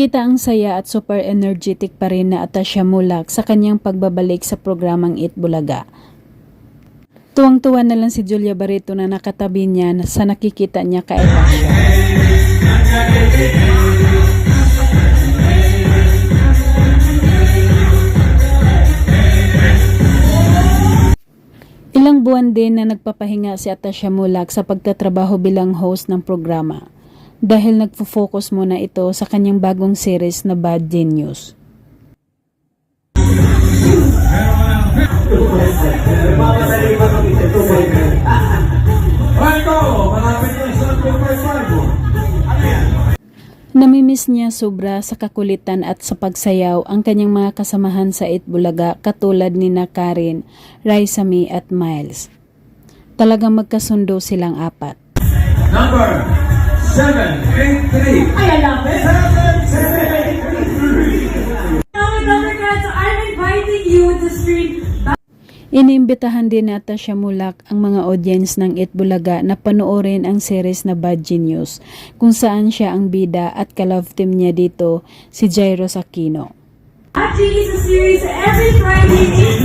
Kita ang saya at super energetic pa rin na Atasha Mulak sa kanyang pagbabalik sa programang Eat Bulaga. Tuwang-tuwa na lang si Julia Barreto na nakatabi niya sa nakikita niya kay Atasha. Ilang buwan din na nagpapahinga si Atasha Mulak sa pagtatrabaho bilang host ng programa dahil nagfo-focus muna ito sa kanyang bagong series na Bad Genius. Namimiss niya sobra sa kakulitan at sa pagsayaw ang kanyang mga kasamahan sa Eat Bulaga katulad ni Karen, Raisa May at Miles. Talagang magkasundo silang apat. Number 783. I love it. 783. I'm inviting you to stream. Iniimbitahan din ni Atasha Mulak ang mga audience ng Eat Bulaga na panoorin ang series na Bad Genius kung saan siya ang bida at ka-love team niya dito si Jairus Aquino. Bad Genius is a series every Friday.